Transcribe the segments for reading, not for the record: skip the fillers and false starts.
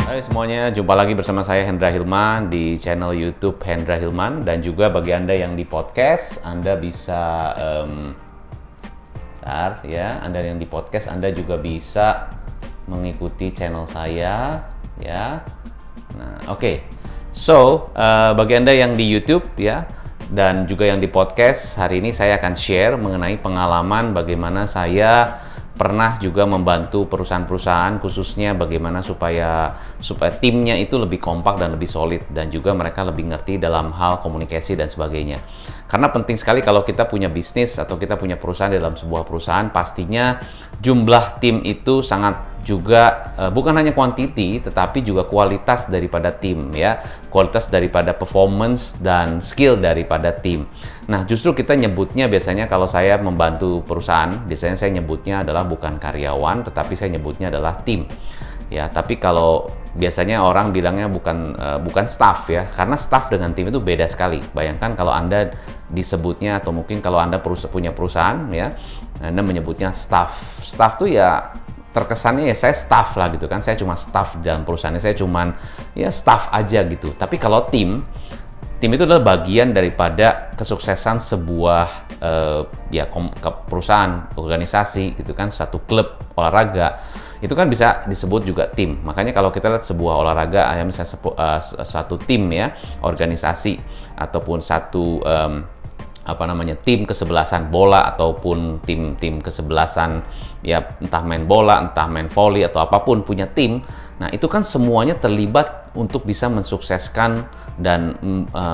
Hai semuanya, jumpa lagi bersama saya Hendra Hilman di channel YouTube Hendra Hilman, dan juga bagi Anda yang di podcast, Anda bisa Anda yang di podcast, Anda juga bisa mengikuti channel saya ya. Nah, oke. So, bagi Anda yang di YouTube ya dan juga yang di podcast, hari ini saya akan share mengenai pengalaman bagaimana saya pernah juga membantu perusahaan-perusahaan, khususnya bagaimana supaya timnya itu lebih kompak dan lebih solid, dan juga mereka lebih ngerti dalam hal komunikasi dan sebagainya. Karena penting sekali kalau kita punya bisnis atau kita punya perusahaan dalam sebuah perusahaan, pastinya jumlah tim itu sangat juga bukan hanya quantity tetapi juga kualitas daripada tim ya, kualitas daripada performance dan skill daripada tim. Nah, justru kita nyebutnya biasanya kalau saya membantu perusahaan, biasanya saya nyebutnya adalah bukan karyawan tetapi saya nyebutnya adalah tim ya. Tapi kalau biasanya orang bilangnya bukan staff ya, karena staff dengan tim itu beda sekali. Bayangkan kalau Anda disebutnya, atau mungkin kalau Anda punya perusahaan ya, Anda menyebutnya staff tuh ya terkesannya ya saya staff lah gitu kan, saya cuma staff dalam perusahaannya, saya cuman ya staff aja gitu. Tapi kalau tim itu adalah bagian daripada kesuksesan sebuah perusahaan, organisasi gitu kan, satu klub olahraga itu kan bisa disebut juga tim. Makanya kalau kita lihat sebuah olahraga, misalnya satu tim ya, organisasi ataupun satu tim kesebelasan bola ataupun tim kesebelasan ya, entah main bola, entah main volley atau apapun, punya tim. Nah, itu kan semuanya terlibat untuk bisa mensukseskan dan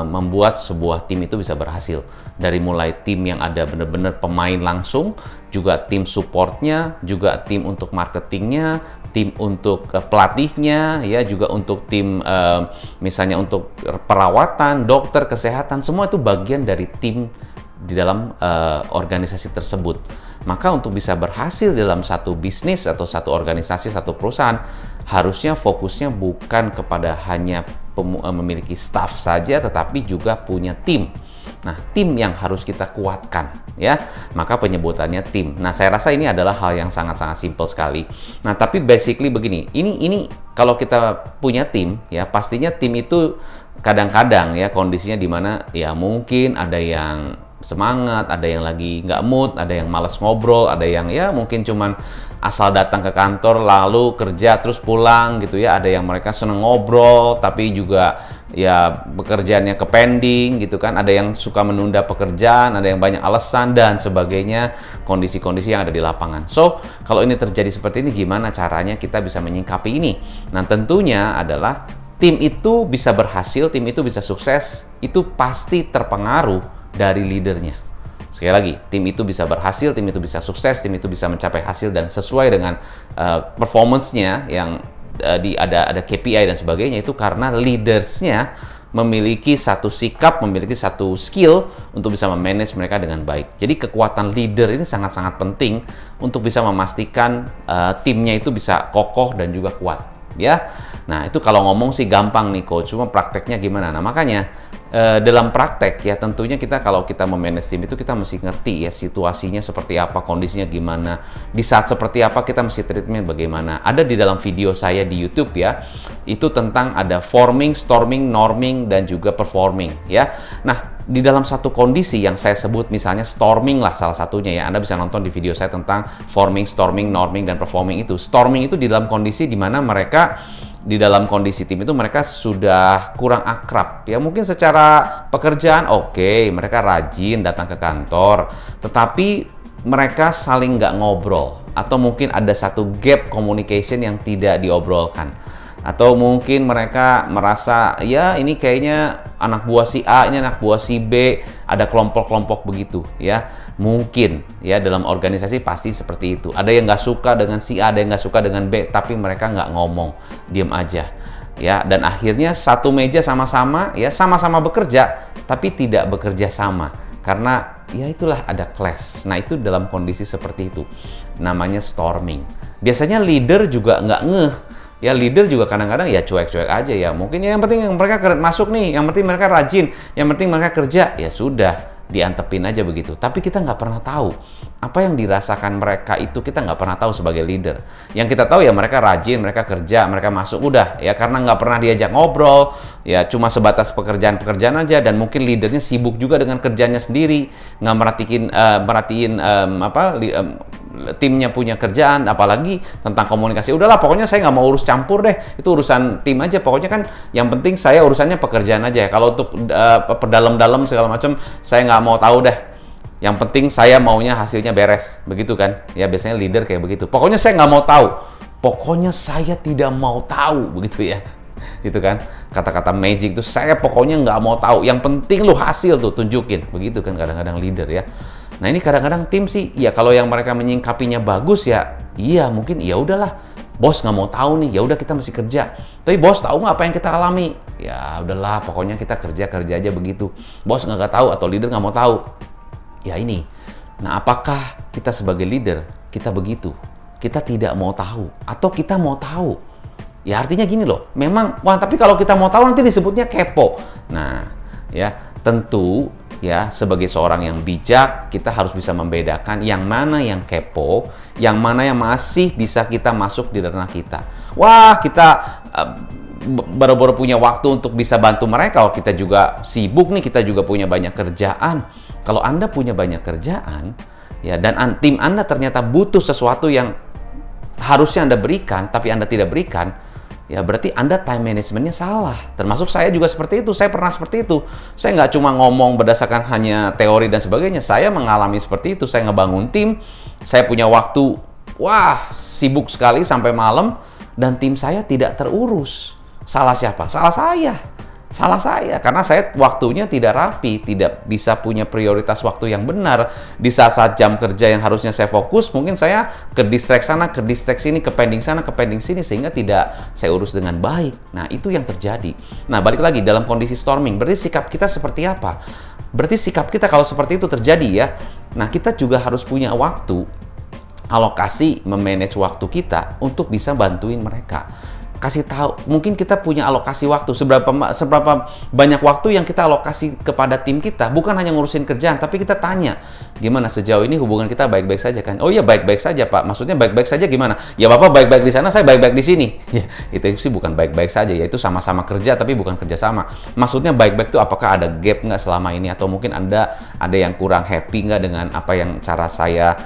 membuat sebuah tim itu bisa berhasil. Dari mulai tim yang ada benar-benar pemain langsung, juga tim supportnya, juga tim untuk marketingnya, tim untuk pelatihnya, ya juga untuk tim misalnya untuk perawatan, dokter, kesehatan, semua itu bagian dari tim di dalam organisasi tersebut. Maka untuk bisa berhasil dalam satu bisnis atau satu organisasi, satu perusahaan, harusnya fokusnya bukan kepada hanya memiliki staff saja, tetapi juga punya tim. Nah, tim yang harus kita kuatkan ya, maka penyebutannya tim. Nah, saya rasa ini adalah hal yang sangat-sangat simple sekali. Nah, tapi basically begini, ini kalau kita punya tim ya, pastinya tim itu kadang-kadang ya kondisinya dimana ya mungkin ada yang semangat, ada yang lagi nggak mood, ada yang malas ngobrol, ada yang ya mungkin cuman asal datang ke kantor lalu kerja terus pulang gitu ya, ada yang mereka seneng ngobrol tapi juga ya pekerjaannya ke pending gitu kan, ada yang suka menunda pekerjaan, ada yang banyak alasan dan sebagainya, kondisi-kondisi yang ada di lapangan. So, kalau ini terjadi seperti ini, gimana caranya kita bisa menyikapi ini? Nah, tentunya adalah tim itu bisa berhasil, tim itu bisa sukses, itu pasti terpengaruh dari leadernya. Sekali lagi, tim itu bisa berhasil, tim itu bisa sukses, tim itu bisa mencapai hasil dan sesuai dengan performance-nya yang ada KPI dan sebagainya, itu karena leaders-nya memiliki satu sikap, memiliki satu skill untuk bisa memanage mereka dengan baik. Jadi kekuatan leader ini sangat-sangat penting untuk bisa memastikan timnya itu bisa kokoh dan juga kuat ya. Nah, itu kalau ngomong sih gampang nih coach, cuma prakteknya gimana? Nah, makanya dalam praktek ya tentunya kalau kita memanage tim itu kita mesti ngerti ya situasinya seperti apa, kondisinya gimana, di saat seperti apa kita mesti treatment bagaimana. Ada di dalam video saya di YouTube ya, itu tentang ada forming, storming, norming, dan juga performing ya. Nah, di dalam satu kondisi yang saya sebut misalnya storming lah salah satunya ya, Anda bisa nonton di video saya tentang forming, storming, norming, dan performing itu. Storming itu di dalam kondisi di mana mereka di dalam kondisi tim itu mereka sudah kurang akrab ya, mungkin secara pekerjaan oke, mereka rajin datang ke kantor, tetapi mereka saling nggak ngobrol, atau mungkin ada satu gap communication yang tidak diobrolkan, atau mungkin mereka merasa ya ini kayaknya anak buah si A, ini anak buah si B, ada kelompok-kelompok begitu ya. Mungkin ya dalam organisasi pasti seperti itu. Ada yang nggak suka dengan si A, ada yang nggak suka dengan B, tapi mereka nggak ngomong, diam aja ya. Dan akhirnya satu meja sama-sama ya, sama-sama bekerja, tapi tidak bekerja sama karena ya itulah ada clash. Nah, itu dalam kondisi seperti itu namanya storming. Biasanya leader juga nggak ngeh. Ya, leader juga kadang-kadang ya cuek-cuek aja ya. Mungkin ya yang penting yang mereka masuk nih, yang penting mereka rajin, yang penting mereka kerja, ya sudah. diantepin aja begitu. Tapi kita nggak pernah tahu apa yang dirasakan mereka itu, kita nggak pernah tahu sebagai leader. Yang kita tahu ya mereka rajin, mereka kerja, mereka masuk, udah ya, karena nggak pernah diajak ngobrol, ya cuma sebatas pekerjaan-pekerjaan aja, dan mungkin leadernya sibuk juga dengan kerjanya sendiri, nggak merhatiin timnya punya kerjaan, apalagi tentang komunikasi. Udahlah, pokoknya saya nggak mau urus campur deh, itu urusan tim aja. Pokoknya kan yang penting saya urusannya pekerjaan aja. Kalau untuk dalam-dalam segala macam, saya nggak mau tahu deh. Yang penting saya maunya hasilnya beres, begitu kan? Ya biasanya leader kayak begitu. Pokoknya saya nggak mau tahu. Pokoknya saya tidak mau tahu, begitu ya. Gitu kan? Kata-kata magic itu, saya pokoknya nggak mau tahu. Yang penting lu hasil tuh tunjukin, begitu kan kadang-kadang leader ya. Nah ini kadang-kadang tim sih, ya kalau yang mereka menyingkapinya bagus ya, iya mungkin ya udahlah, bos nggak mau tahu nih, ya udah kita mesti kerja. Tapi bos tahu nggak apa yang kita alami? Ya udahlah, pokoknya kita kerja aja begitu. Bos nggak tahu atau leader nggak mau tahu. Ya ini. Nah apakah kita sebagai leader kita begitu? Kita tidak mau tahu atau kita mau tahu? Ya artinya gini loh, memang wah tapi kalau kita mau tahu nanti disebutnya kepo. Nah ya tentu. Ya, sebagai seorang yang bijak, kita harus bisa membedakan yang mana yang kepo, yang mana yang masih bisa kita masuk di ranah kita. Wah, kita baru-baru punya waktu untuk bisa bantu mereka. Kalau kita juga sibuk nih, kita juga punya banyak kerjaan. Kalau Anda punya banyak kerjaan, ya dan tim Anda ternyata butuh sesuatu yang harusnya Anda berikan, tapi Anda tidak berikan, ya berarti Anda time managementnya salah. Termasuk saya juga seperti itu, saya pernah seperti itu. Saya nggak cuma ngomong berdasarkan hanya teori dan sebagainya, saya mengalami seperti itu. Saya ngebangun tim, saya punya waktu, wah sibuk sekali sampai malam, dan tim saya tidak terurus. Salah siapa? Salah saya. Salah saya, karena saya waktunya tidak rapi, tidak bisa punya prioritas waktu yang benar. Di saat-saat jam kerja yang harusnya saya fokus, mungkin saya ke distract sana, ke distract sini, ke pending sana, ke pending sini, sehingga tidak saya urus dengan baik. Nah, itu yang terjadi. Nah, balik lagi, dalam kondisi storming, berarti sikap kita seperti apa? Berarti sikap kita kalau seperti itu terjadi ya, nah kita juga harus punya waktu, alokasi, memanage waktu kita untuk bisa bantuin mereka. Kasih tahu, mungkin kita punya alokasi waktu, seberapa banyak waktu yang kita alokasi kepada tim kita, bukan hanya ngurusin kerjaan, tapi kita tanya, gimana sejauh ini hubungan kita baik-baik saja kan? Oh iya baik-baik saja Pak, maksudnya baik-baik saja gimana? Ya Bapak baik-baik di sana, saya baik-baik di sini. Ya itu sih bukan baik-baik saja, yaitu sama-sama kerja tapi bukan kerja sama. Maksudnya baik-baik itu apakah ada gap nggak selama ini, atau mungkin Anda ada yang kurang happy nggak dengan apa yang cara saya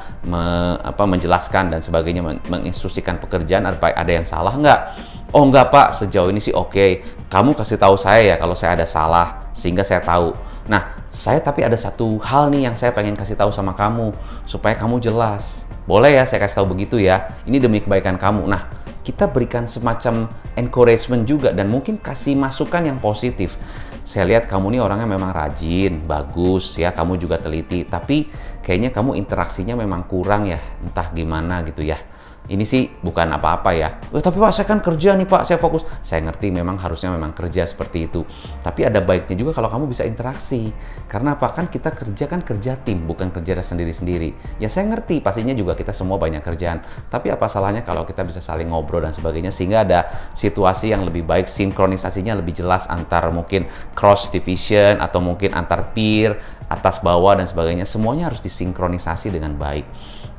menjelaskan dan sebagainya, menginstruksikan pekerjaan, ada yang salah nggak? Oh enggak Pak, sejauh ini sih oke. Kamu kasih tahu saya ya kalau saya ada salah, sehingga saya tahu. Nah, saya tapi ada satu hal nih yang saya pengen kasih tahu sama kamu, supaya kamu jelas. Boleh ya saya kasih tahu begitu ya, ini demi kebaikan kamu. Nah, kita berikan semacam encouragement juga, dan mungkin kasih masukan yang positif. Saya lihat kamu nih orangnya memang rajin, bagus ya, kamu juga teliti, tapi kayaknya kamu interaksinya memang kurang ya, entah gimana gitu ya. Ini sih bukan apa-apa ya. Tapi Pak, saya kan kerja nih Pak, saya fokus. Saya ngerti memang harusnya memang kerja seperti itu. Tapi ada baiknya juga kalau kamu bisa interaksi. Karena apa? Kan kita kerja tim, bukan kerja sendiri-sendiri. Ya saya ngerti, pastinya juga kita semua banyak kerjaan. Tapi apa salahnya kalau kita bisa saling ngobrol dan sebagainya, sehingga ada situasi yang lebih baik, sinkronisasinya lebih jelas antar mungkin cross division, atau mungkin antar peer, atas bawah dan sebagainya. Semuanya harus disinkronisasi dengan baik.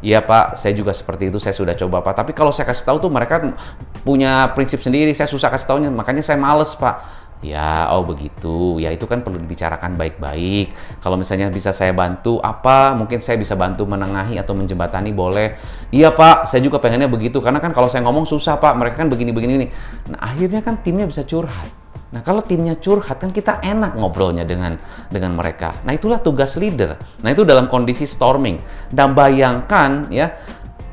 Iya Pak, saya juga seperti itu, saya sudah coba Pak. Tapi kalau saya kasih tahu tuh mereka punya prinsip sendiri, saya susah kasih taunya, makanya saya males Pak. Ya, oh begitu. Ya itu kan perlu dibicarakan baik-baik. Kalau misalnya bisa saya bantu apa, mungkin saya bisa bantu menengahi atau menjembatani, boleh. Iya Pak, saya juga pengennya begitu. Karena kan kalau saya ngomong susah Pak, mereka kan begini-begini nih. Nah akhirnya kan timnya bisa curhat. Nah kalau timnya curhat kan kita enak ngobrolnya dengan mereka. Nah itulah tugas leader. Nah itu dalam kondisi storming. Dan bayangkan ya,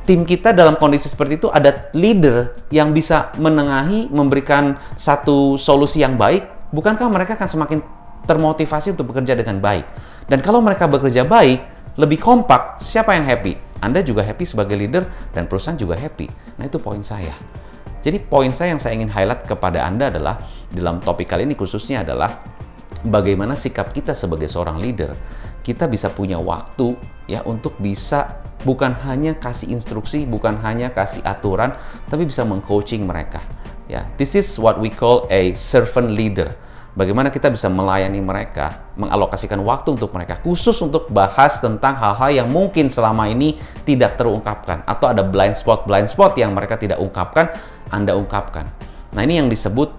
tim kita dalam kondisi seperti itu ada leader yang bisa menengahi, memberikan satu solusi yang baik. Bukankah mereka akan semakin termotivasi untuk bekerja dengan baik? Dan kalau mereka bekerja baik, lebih kompak, siapa yang happy? Anda juga happy sebagai leader dan perusahaan juga happy. Nah itu poin saya. Jadi poin saya yang saya ingin highlight kepada Anda adalah, dalam topik kali ini khususnya adalah bagaimana sikap kita sebagai seorang leader. Kita bisa punya waktu ya untuk bisa bukan hanya kasih instruksi, bukan hanya kasih aturan, tapi bisa meng-coaching mereka. Ya, this is what we call a servant leader. Bagaimana kita bisa melayani mereka, mengalokasikan waktu untuk mereka, khusus untuk bahas tentang hal-hal yang mungkin selama ini tidak terungkapkan, atau ada blind spot yang mereka tidak ungkapkan, Anda ungkapkan. Nah, ini yang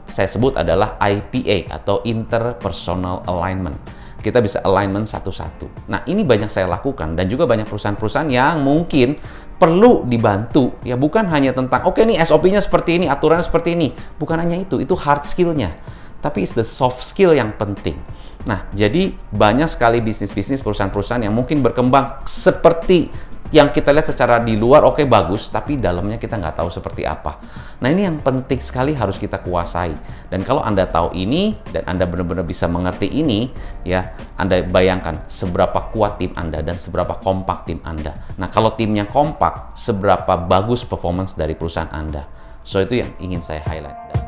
saya sebut adalah IPA atau Interpersonal Alignment. Kita bisa alignment satu-satu. Nah, ini banyak saya lakukan, dan juga banyak perusahaan-perusahaan yang mungkin perlu dibantu. Ya, bukan hanya tentang, oke nih SOP-nya seperti ini, aturannya seperti ini. Bukan hanya itu hard skill-nya. Tapi it's the soft skill yang penting. Nah, jadi banyak sekali bisnis-bisnis, perusahaan-perusahaan yang mungkin berkembang seperti yang kita lihat secara di luar, oke bagus, tapi dalamnya kita nggak tahu seperti apa. Nah, ini yang penting sekali harus kita kuasai. Dan kalau Anda tahu ini, dan Anda benar-benar bisa mengerti ini, ya, Anda bayangkan seberapa kuat tim Anda dan seberapa kompak tim Anda. Nah, kalau timnya kompak, seberapa bagus performance dari perusahaan Anda. So, itu yang ingin saya highlight.